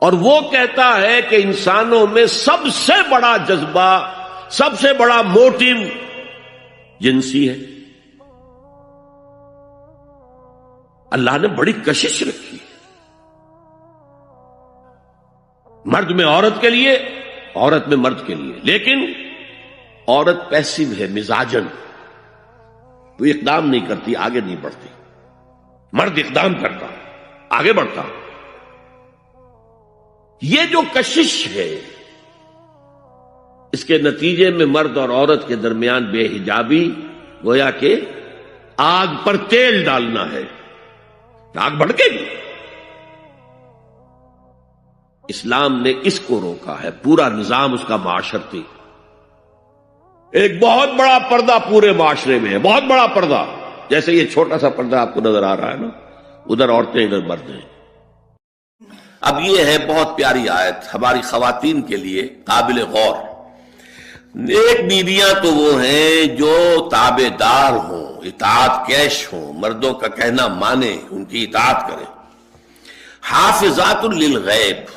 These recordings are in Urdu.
اور وہ کہتا ہے کہ انسانوں میں سب سے بڑا جذبہ، سب سے بڑا موٹیو جنسی ہے۔ اللہ نے بڑی کشش رکھی، مرد میں عورت کے لیے، عورت میں مرد کے لیے، لیکن عورت پیسو ہے، مزاجن، وہ اقدام نہیں کرتی، آگے نہیں بڑھتی، مرد اقدام کرتا، آگے بڑھتا۔ یہ جو کشش ہے، اس کے نتیجے میں مرد اور عورت کے درمیان بے حجابی گویا کہ آگ پر تیل ڈالنا ہے، آگ بھڑکے گی۔ اسلام نے اس کو روکا ہے، پورا نظام اس کا معاشرتی، ایک بہت بڑا پردہ پورے معاشرے میں ہے، بہت بڑا پردہ، جیسے یہ چھوٹا سا پردہ آپ کو نظر آ رہا ہے نا، ادھر عورتیں ادھر مرد ہیں۔ اب یہ ہے بہت پیاری آیت ہماری خواتین کے لیے قابل غور۔ نیک بیویاں تو وہ ہیں جو تابع دار ہوں، اطاعت کیش ہوں، مردوں کا کہنا مانے، ان کی اطاعت کریں۔ حافظات للغیب،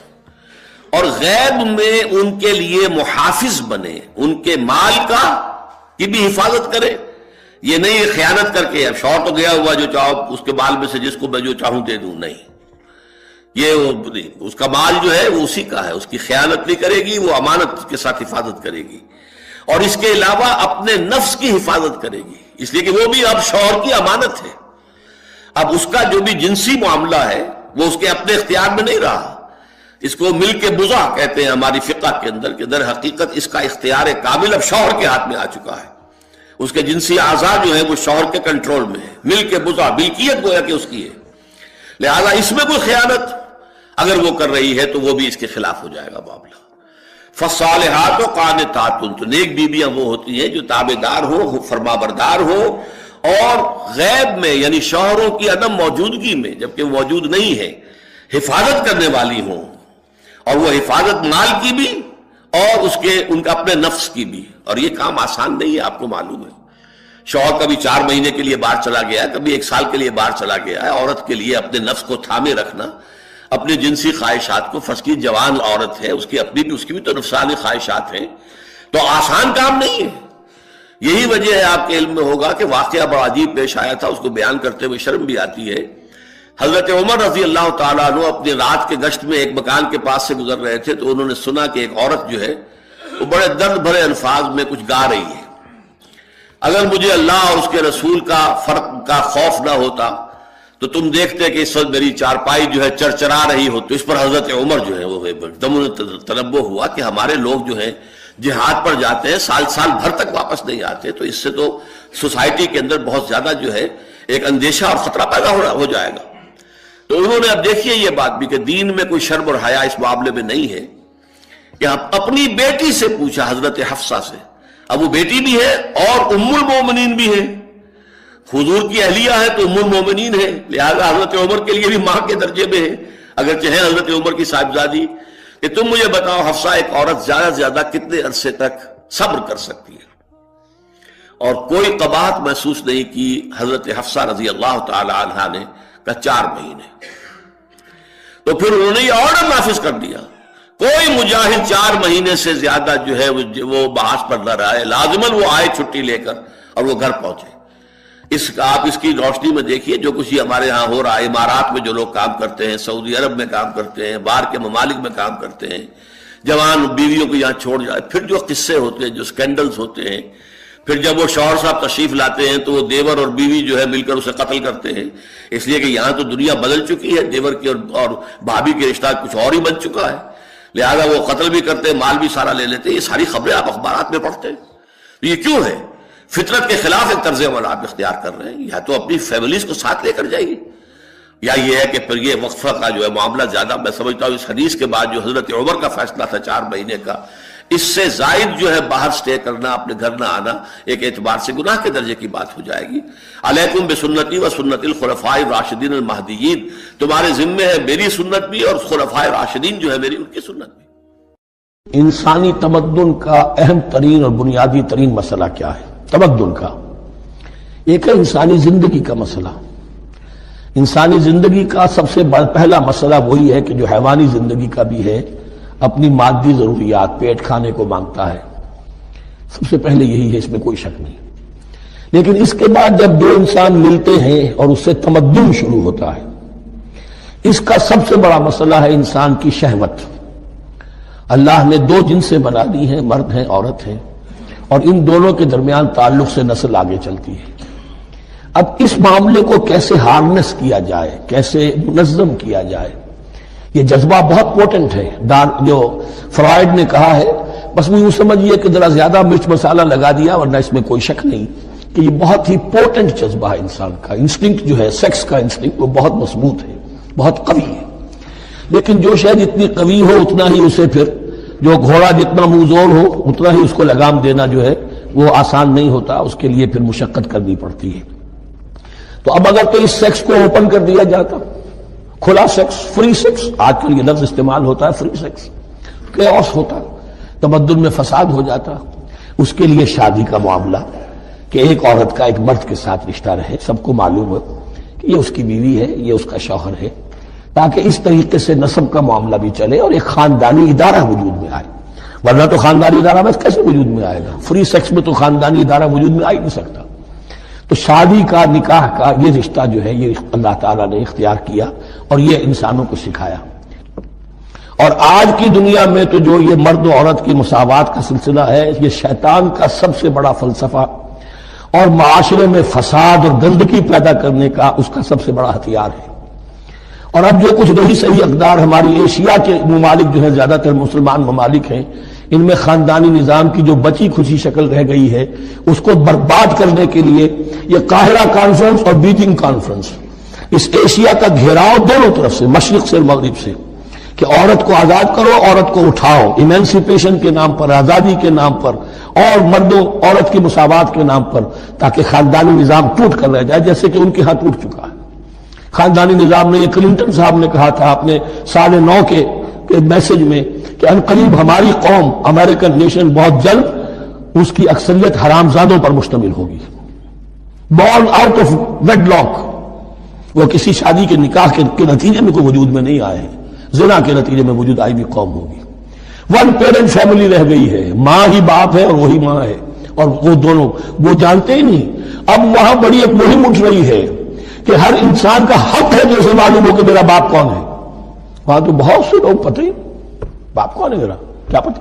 اور غیب میں ان کے لیے محافظ بنے، ان کے مال کی بھی حفاظت کرے۔ یہ نہیں خیانت کر کے اب شوہر تو گیا ہوا جو چاہو اس کے مال میں سے جس کو میں جو چاہوں دے دوں، نہیں، یہ اس کا مال جو ہے وہ اسی کا ہے، اس کی خیانت نہیں کرے گی، وہ امانت کے ساتھ حفاظت کرے گی، اور اس کے علاوہ اپنے نفس کی حفاظت کرے گی، اس لیے کہ وہ بھی اب شوہر کی امانت ہے۔ اب اس کا جو بھی جنسی معاملہ ہے وہ اس کے اپنے اختیار میں نہیں رہا، اس کو مل کے بزا کہتے ہیں ہماری فقہ کے اندر، کہ در حقیقت اس کا اختیار کامل اب شوہر کے ہاتھ میں آ چکا ہے، اس کے جنسی اعضاء جو ہے وہ شوہر کے کنٹرول میں ہے، مل کے بزا، ملکیت گویا کہ اس کی ہے، لہذا اس میں کوئی خیانت اگر وہ کر رہی ہے تو وہ بھی اس کے خلاف ہو جائے گا معاملہ۔ فالصالحات قانتات، تو نیک بیویاں وہ ہوتی ہیں جو تابع دار ہو، فرما بردار ہو، اور غیب میں یعنی شوہروں کی عدم موجودگی میں جبکہ وہ موجود نہیں ہے حفاظت کرنے والی ہوں، اور وہ حفاظت مال کی بھی اور ان کا اپنے نفس کی بھی، اور یہ کام آسان نہیں ہے، آپ کو معلوم ہے۔ شوہر کبھی 4 مہینے کے لیے باہر چلا گیا ہے، کبھی 1 سال کے لیے باہر چلا گیا ہے، عورت کے لیے اپنے نفس کو تھامے رکھنا، اپنی جنسی خواہشات کو، فرض کی جوان عورت ہے، اس کی بھی تو نفسانی خواہشات ہیں، تو آسان کام نہیں ہے۔ یہی وجہ ہے، آپ کے علم میں ہوگا کہ واقعہ بڑا عجیب پیش آیا تھا، اس کو بیان کرتے ہوئے شرم بھی آتی ہے۔ حضرت عمر رضی اللہ تعالیٰ عنہ اپنی رات کے گشت میں ایک مکان کے پاس سے گزر رہے تھے، تو انہوں نے سنا کہ ایک عورت جو ہے وہ بڑے درد بھرے الفاظ میں کچھ گا رہی ہے۔ اگر مجھے اللہ اور اس کے رسول کا فرق کا خوف نہ ہوتا تو تم دیکھتے کہ اس وقت میری چارپائی جو ہے چرچرا رہی ہو۔ تو اس پر حضرت عمر جو ہے وہ ایک دم تنبہ ہوا کہ ہمارے لوگ جو ہیں جہاد پر جاتے ہیں، سال بھر تک واپس نہیں آتے، تو اس سے تو سوسائٹی کے اندر بہت زیادہ جو ہے ایک اندیشہ اور خطرہ پیدا ہو جائے گا۔ تو انہوں نے اب دیکھیے یہ بات بھی کہ دین میں کوئی شرم اور حیا اس معاملے میں نہیں ہے، کہ اپنی بیٹی سے پوچھا، حضرت حفصہ سے، اب وہ بیٹی بھی ہے اور ام المومنین بھی ہے، حضور کی اہلیہ ہے تو ام المومنین ہے، لہذا حضرت عمر کے لیے بھی ماں کے درجے میں ہے، اگرچہ ہے حضرت عمر کی صاحبزادی، کہ تم مجھے بتاؤ حفصہ ایک عورت زیادہ سے زیادہ کتنے عرصے تک صبر کر سکتی ہے؟ اور کوئی قباحت محسوس نہیں کی حضرت حفصہ رضی اللہ تعالی عنہا نے، کہ 4 مہینے۔ تو پھر انہوں نے یہ آرڈر نافذ کر دیا، کوئی مجاہد 4 مہینے سے زیادہ جو ہے وہ بحث پر نہ رہا ہے، لازماً وہ آئے چھٹی لے کر اور وہ گھر پہنچے۔ آپ اس کی روشنی میں دیکھیے جو کچھ ہمارے ہاں ہو رہا ہے، امارات میں جو لوگ کام کرتے ہیں، سعودی عرب میں کام کرتے ہیں، باہر کے ممالک میں کام کرتے ہیں، جوان بیویوں کو یہاں چھوڑ جائے، پھر جو قصے ہوتے ہیں، جو سکینڈلز ہوتے ہیں، پھر جب وہ شوہر صاحب تشریف لاتے ہیں تو وہ دیور اور بیوی جو ہے مل کر اسے قتل کرتے ہیں، اس لیے کہ یہاں تو دنیا بدل چکی ہے، دیور کی اور بھابھی کے رشتہ کچھ اور ہی بن چکا ہے، لہذا وہ قتل بھی کرتے ہیں، مال بھی سارا لے لیتے ہیں۔ یہ ساری خبریں آپ اخبارات میں پڑھتے ہیں۔ یہ کیوں ہے؟ فطرت کے خلاف ایک طرز عمل آپ اختیار کر رہے ہیں، یا تو اپنی فیملیز کو ساتھ لے کر جائیے، یا یہ ہے کہ پھر یہ وقفہ کا جو ہے معاملہ زیادہ، میں سمجھتا ہوں اس حدیث کے بعد جو حضرت عمر کا فیصلہ تھا 4 مہینے کا، اس سے زائد جو ہے باہر سٹے کرنا، اپنے گھر نہ آنا، ایک اعتبار سے گناہ کے درجے کی بات ہو جائے گی۔ علیکم بسنتی و سنت الخلفاء الراشدین المہدیین، تمہارے ذمے ہے میری سنت بھی اور خلفاء راشدین جو ہے میری ان کی سنت بھی۔ انسانی تمدن کا اہم ترین اور بنیادی ترین مسئلہ کیا ہے؟ تمدن کا ایک ہے انسانی زندگی کا مسئلہ، انسانی زندگی کا سب سے پہلا مسئلہ وہی ہے کہ جو حیوانی زندگی کا بھی ہے، اپنی مادی ضروریات، پیٹ کھانے کو مانگتا ہے، سب سے پہلے یہی ہے، اس میں کوئی شک نہیں۔ لیکن اس کے بعد جب دو انسان ملتے ہیں اور اس سے تمدن شروع ہوتا ہے، اس کا سب سے بڑا مسئلہ ہے انسان کی شہوت۔ اللہ نے دو جنسیں بنا دی ہیں، مرد ہیں، عورت ہیں، اور ان دونوں کے درمیان تعلق سے نسل آگے چلتی ہے۔ اب اس معاملے کو کیسے ہارنس کیا جائے، کیسے منظم کیا جائے، یہ جذبہ بہت پوٹنٹ ہے۔ جو فرائڈ نے کہا ہے، بس وہ یوں سمجھیے کہ ذرا زیادہ مرچ مسالہ لگا دیا، ورنہ اس میں کوئی شک نہیں کہ یہ بہت ہی پوٹنٹ جذبہ ہے انسان کا۔ انسٹنکٹ جو ہے، سیکس کا انسٹنکٹ، وہ بہت مضبوط ہے، بہت قوی ہے۔ لیکن جو شے جتنی قوی ہو اتنا ہی اسے پھر، جو گھوڑا جتنا منہ زور ہو اتنا ہی اس کو لگام دینا جو ہے وہ آسان نہیں ہوتا، اس کے لیے پھر مشقت کرنی پڑتی ہے۔ تو اب اگر تو اس سیکس کو اوپن کر دیا جاتا، کھلا سیکس، فری سیکس، آج کل یہ لفظ استعمال ہوتا ہے، فری سیکس، کیوس ہوتا، تمدن میں فساد ہو جاتا۔ اس کے لیے شادی کا معاملہ کہ ایک عورت کا ایک مرد کے ساتھ رشتہ رہے، سب کو معلوم ہو کہ یہ اس کی بیوی ہے، یہ اس کا شوہر ہے، تاکہ اس طریقے سے نسب کا معاملہ بھی چلے اور ایک خاندانی ادارہ وجود میں آئے۔ ورنہ تو خاندانی ادارہ بس کیسے وجود میں آئے گا؟ فری سیکس میں تو خاندانی ادارہ وجود میں آ ہی نہیں سکتا۔ تو شادی کا، نکاح کا یہ رشتہ جو ہے یہ اللہ تعالیٰ نے اختیار کیا اور یہ انسانوں کو سکھایا۔ اور آج کی دنیا میں تو جو یہ مرد و عورت کی مساوات کا سلسلہ ہے، یہ شیطان کا سب سے بڑا فلسفہ اور معاشرے میں فساد اور گندگی پیدا کرنے کا اس کا سب سے بڑا ہتھیار ہے۔ اور اب جو کچھ رہی صحیح اقدار ہماری ایشیا کے ممالک جو ہیں، زیادہ تر مسلمان ممالک ہیں، ان میں خاندانی نظام کی جو بچی کھچی شکل رہ گئی ہے اس کو برباد کرنے کے لیے یہ قاہرہ کانفرنس اور بیجنگ کانفرنس، اس ایشیا کا گھیراؤ دونوں طرف سے، مشرق سے مغرب سے، کہ عورت کو آزاد کرو، عورت کو اٹھاؤ، ایمینسیپیشن کے نام پر، آزادی کے نام پر، اور مردوں عورت کی مساوات کے نام پر، تاکہ خاندانی نظام ٹوٹ کر رہ جائے، جیسے کہ ان کے ہاں ٹوٹ چکا ہے خاندانی نظام نے۔ یہ کلنٹن صاحب نے کہا تھا اپنے سال 9 کے میسج میں کہ ان قریب ہماری قوم، امریکن نیشن، بہت جلد اس کی اکثریت حرامزادوں پر مشتمل ہوگی، born out of wedlock, وہ کسی شادی کے نکاح کے نتیجے میں کوئی وجود میں نہیں آئے ہیں، زنا کے نتیجے میں وجود آئی بھی قوم ہوگی۔ ون پیرنٹ فیملی رہ گئی ہے، ماں ہی باپ ہے اور وہی ماں ہے، اور وہ دونوں وہ جانتے ہی نہیں۔ اب وہاں بڑی ایک مہم اٹھ رہی ہے کہ ہر انسان کا حق ہے کہ اسے معلوم ہو کہ میرا باپ کون ہے۔ وہاں تو بہت سے لوگ پتہ ہی باپ کون ہے میرا، کیا پتہ۔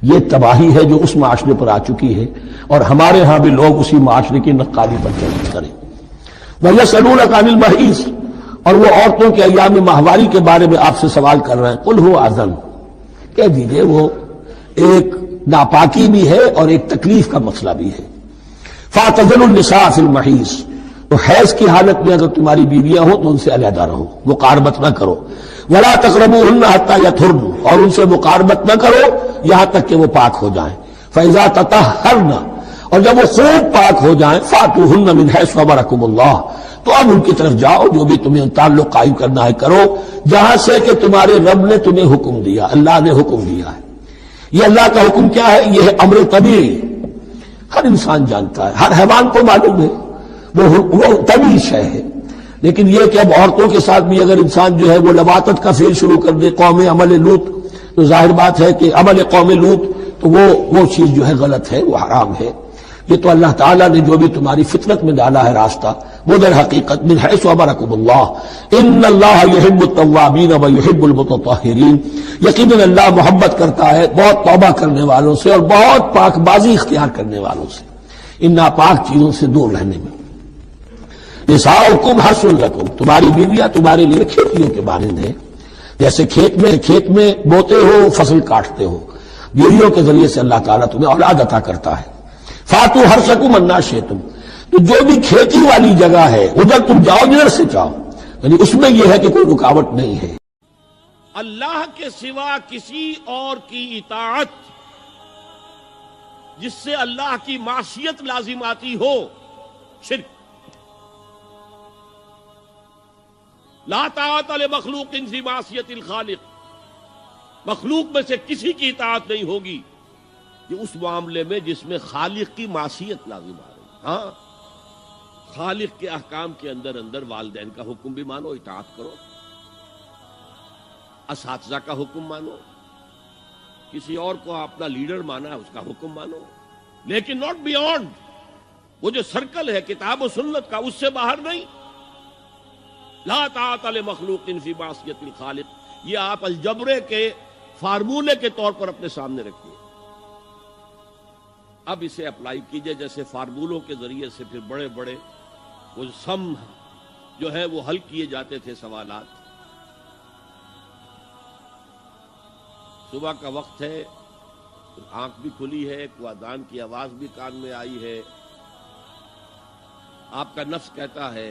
یہ تباہی ہے جو اس معاشرے پر آ چکی ہے، اور ہمارے ہاں بھی لوگ اسی معاشرے کی نقادی پر چل کریں۔ وَيَسْأَلُونَكَ عَنِ الْمَحِيضِ، اور وہ عورتوں کے ایام ماہواری کے بارے میں آپ سے سوال کر رہے ہیں۔ قُلْ هُوَ أَذًى، کہہ دیجئے وہ ایک ناپاکی بھی ہے اور ایک تکلیف کا مسئلہ بھی ہے۔ فَاعْتَزِلُوا النِّسَاءَ فِي الْمَحِيضِ، تو حیض کی حالت میں اگر تمہاری بیویاں ہوں تو ان سے علیحدہ رہو، مقاربت نہ کرو۔ وَلَا تَقْرَبُوهُنَّ حَتَّى يَطْهُرْنَ، اور ان سے مقاربت نہ کرو یہاں تک کہ وہ پاک ہو جائیں۔ فَإِذَا تَطَهَّرْنَ، اور جب وہ خوب پاک ہو جائیں، فَأْتُوهُنَّ مِنْ حَيْثُ أَمَرَكُمُ اللَّهُ، تو اب ان کی طرف جاؤ، جو بھی تمہیں تعلق قائم کرنا ہے کرو، جہاں سے کہ تمہارے رب نے تمہیں حکم دیا، اللہ نے حکم دیا ہے۔ یہ اللہ کا حکم کیا ہے؟ یہ ہے امر طبیعی، ہر انسان جانتا ہے، ہر حیوان کو معلوم ہے، وہ طبیعی شے ہے۔ لیکن یہ کہ اب عورتوں کے ساتھ بھی اگر انسان جو ہے وہ لواطت کا فعل شروع کر دے، قوم عمل لوط، تو ظاہر بات ہے کہ عمل قوم لوط تو وہ چیز جو ہے غلط ہے، وہ حرام ہے۔ یہ تو اللہ تعالیٰ نے جو بھی تمہاری فطرت میں ڈالا ہے راستہ، وہ در حقیقت من حیث امرکم اللہ، ان اللہ یحب التوابین ویحب المتطہرین، یقیناً اللہ محبت کرتا ہے بہت توبہ کرنے والوں سے اور بہت پاک بازی اختیار کرنے والوں سے، ان ناپاک چیزوں سے دور رہنے میں۔ نساؤکم حرث لکم، تمہاری بیویاں تمہارے لیے کھیتیوں کے مانند ہیں، جیسے کھیت میں بوتے ہو، فصل کاٹتے ہو، بیویوں کے ذریعے سے اللہ تعالیٰ تمہیں اولاد عطا کرتا ہے۔ فاتوا حرثکم انا شئتم، تو جو بھی کھیتی والی جگہ ہے ادھر تم جاؤ جدھر سے چاہو، یعنی اس میں یہ ہے کہ کوئی رکاوٹ نہیں ہے۔ اللہ کے سوا کسی اور کی اطاعت جس سے اللہ کی معصیت لازم آتی ہو، شرک۔ لا طاعت لمخلوق فی معصیت الخالق، مخلوق میں سے کسی کی اطاعت نہیں ہوگی یہ اس معاملے میں جس میں خالق کی معصیت لازم آ رہی۔ ہاں، خالق کے احکام کے اندر اندر والدین کا حکم بھی مانو، اطاعت کرو، اساتذہ کا حکم مانو، کسی اور کو اپنا لیڈر مانا ہے اس کا حکم مانو، لیکن ناٹ بیونڈ وہ جو سرکل ہے کتاب و سنت کا، اس سے باہر نہیں. لا طاعت لمخلوق فی معصیۃ الخالق، یہ آپ الجبرے کے فارمولے کے طور پر اپنے سامنے رکھیے. اب اسے اپلائی کیجئے جیسے فارمولوں کے ذریعے سے پھر بڑے بڑے وہ سم جو ہے وہ حل کیے جاتے تھے سوالات. صبح کا وقت ہے، آنکھ بھی کھلی ہے، کوئی اذان کی آواز بھی کان میں آئی ہے، آپ کا نفس کہتا ہے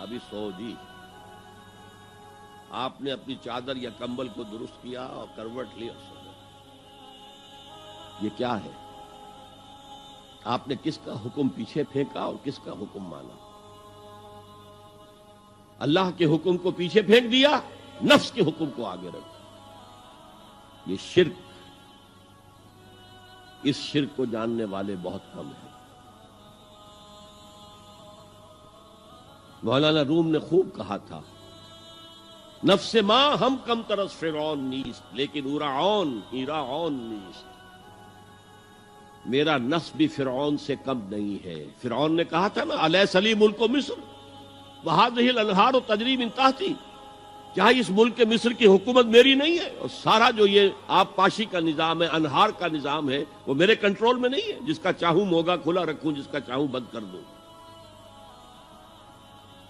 ابھی سو جی. آپ نے اپنی چادر یا کمبل کو درست کیا اور کروٹ لی اور سو گئے. یہ کیا ہے؟ آپ نے کس کا حکم پیچھے پھینکا اور کس کا حکم مانا؟ اللہ کے حکم کو پیچھے پھینک دیا، نفس کے حکم کو آگے رکھا. یہ شرک، اس شرک کو جاننے والے بہت کم ہیں. مولانا روم نے خوب کہا تھا، نفس ماں ہم کم ترس فرعون نیست لیکن ایراعون نیست. میرا نفس بھی فرعون سے کم نہیں ہے. فرعون نے کہا تھا نا الیس لی ملک مصر وہذہ الانہار تجری من تحتی، کیا اس ملک کے مصر کی حکومت میری نہیں ہے؟ اور سارا جو یہ آپ پاشی کا نظام ہے، انہار کا نظام ہے، وہ میرے کنٹرول میں نہیں ہے؟ جس کا چاہوں موگا کھلا رکھوں، جس کا چاہوں بند کر دوں.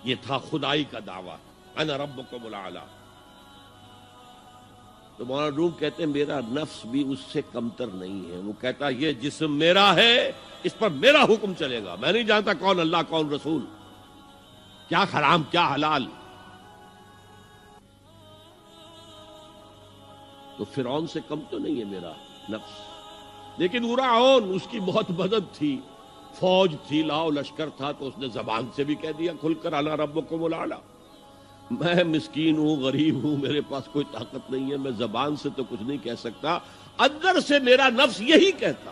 یہ تھا خدائی کا دعویٰ، انا ربکم الاعلی. تو مولانا روم کہتے ہیں میرا نفس بھی اس سے کمتر نہیں ہے. وہ کہتا یہ جسم میرا ہے، اس پر میرا حکم چلے گا. میں نہیں جانتا کون اللہ کون رسول، کیا حرام کیا حلال. تو فرعون سے کم تو نہیں ہے میرا نفس. لیکن اراعون اس کی بہت مدد تھی، فوج تھی، لاؤ لشکر تھا، تو اس نے زبان سے بھی کہہ دیا کھل کر انا ربکم الاعلی. میں مسکین ہوں، غریب ہوں، میرے پاس کوئی طاقت نہیں ہے، میں زبان سے تو کچھ نہیں کہہ سکتا، اندر سے میرا نفس یہی کہتا.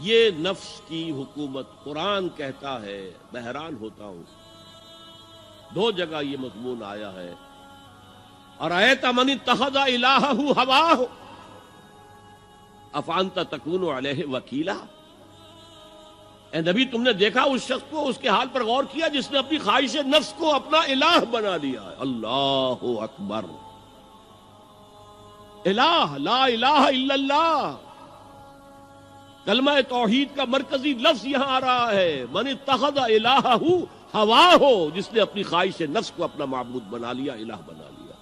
یہ نفس کی حکومت قرآن کہتا ہے. میں حیران ہوتا ہوں، دو جگہ یہ مضمون آیا ہے. ارأیت من اتخذ الہہ ہواہ افانت تکون علیہ وکیلا. اے نبی تم نے دیکھا اس شخص کو، اس کے حال پر غور کیا جس نے اپنی خواہش نفس کو اپنا الہ بنا لیا. اللہ اکبر. الہ، لا الہ الا اللہ، کلمہ توحید کا مرکزی لفظ یہاں آ رہا ہے. من اتخذ الہہ ہواہ، جس نے اپنی خواہش نفس کو اپنا معبود بنا لیا، الہ بنا لیا.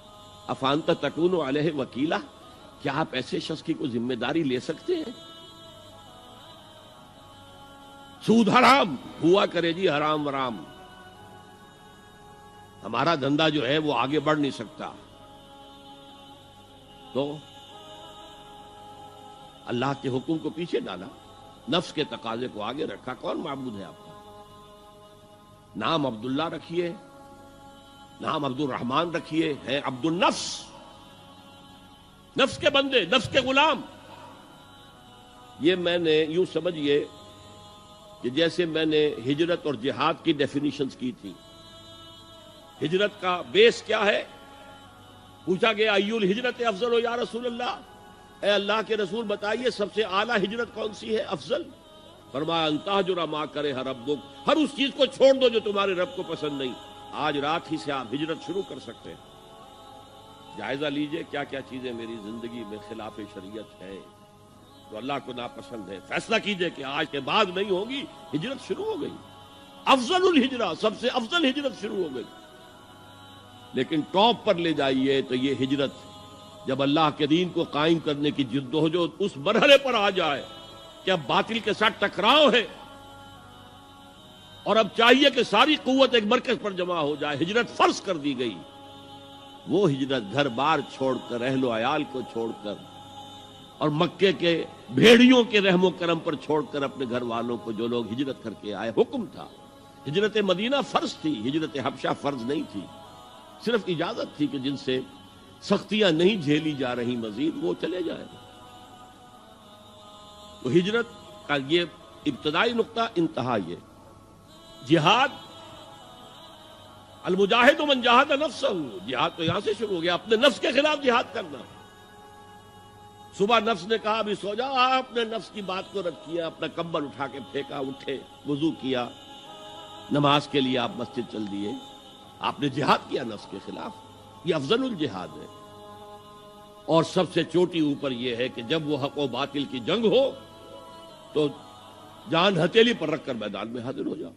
افانت تکون علیہ وکیلا، کیا آپ ایسے شخص کی کوئی ذمہ داری لے سکتے ہیں؟ سود حرام ہوا کرے جی، حرام ورام، ہمارا دھندا جو ہے وہ آگے بڑھ نہیں سکتا. تو اللہ کے حکم کو پیچھے ڈالا، نفس کے تقاضے کو آگے رکھا. کون معبود ہے آپ کا؟ نام عبداللہ رکھیے، نام عبد الرحمن رکھیے، ہے عبد النفس، نفس کے بندے، نفس کے غلام. یہ میں نے یوں سمجھیے کہ جیسے میں نے ہجرت اور جہاد کی ڈیفینیشنز کی تھی. ہجرت کا بیس کیا ہے؟ پوچھا گیا ایو الہجرت افضل یا رسول اللہ، اے اللہ کے رسول بتائیے سب سے اعلیٰ ہجرت کون سی ہے، افضل؟ فرمایا ان تہجر ما کرہ ربک، ہر اس چیز کو چھوڑ دو جو تمہارے رب کو پسند نہیں. آج رات ہی سے آپ ہجرت شروع کر سکتے ہیں. جائزہ لیجئے کیا کیا چیزیں میری زندگی میں خلاف شریعت ہے، تو اللہ کو ناپسند ہے. فیصلہ کیجئے کہ آج کے بعد نہیں ہوگی. ہجرت شروع ہو گئی، افضل الہجرہ، سب سے افضل ہجرت شروع ہو گئی. لیکن ٹاپ پر لے جائیے تو یہ ہجرت جب اللہ کے دین کو قائم کرنے کی جدوجہد اس مرحلے پر آ جائے کہ اب باطل کے ساتھ ٹکراؤ ہے اور اب چاہیے کہ ساری قوت ایک مرکز پر جمع ہو جائے، ہجرت فرض کر دی گئی. وہ ہجرت گھر بار چھوڑ کر، اہل و عیال کو چھوڑ کر، اور مکے کے بھیڑیوں کے رحم و کرم پر چھوڑ کر اپنے گھر والوں کو جو لوگ ہجرت کر کے آئے. حکم تھا، ہجرت مدینہ فرض تھی، ہجرت حبشہ فرض نہیں تھی. صرف اجازت تھی کہ جن سے سختیاں نہیں جھیلی جا رہی مزید وہ چلے جائیں. تو ہجرت کا یہ ابتدائی نقطہ انتہا یہ جہاد المجاہد من جاہد نفسہ، جہاد تو یہاں سے شروع ہو گیا، اپنے نفس کے خلاف جہاد کرنا۔ صبح نفس نے کہا ابھی سو جاؤ، آپ نے نفس کی بات کو رد کیا، اپنا کمبل اٹھا کے پھینکا، اٹھے، وضو کیا، نماز کے لیے آپ مسجد چل دیے، آپ نے جہاد کیا نفس کے خلاف۔ یہ افضل الجہاد ہے، اور سب سے چوٹی اوپر یہ ہے کہ جب وہ حق و باطل کی جنگ ہو تو جان ہتھیلی پر رکھ کر میدان میں حاضر ہو جاؤ۔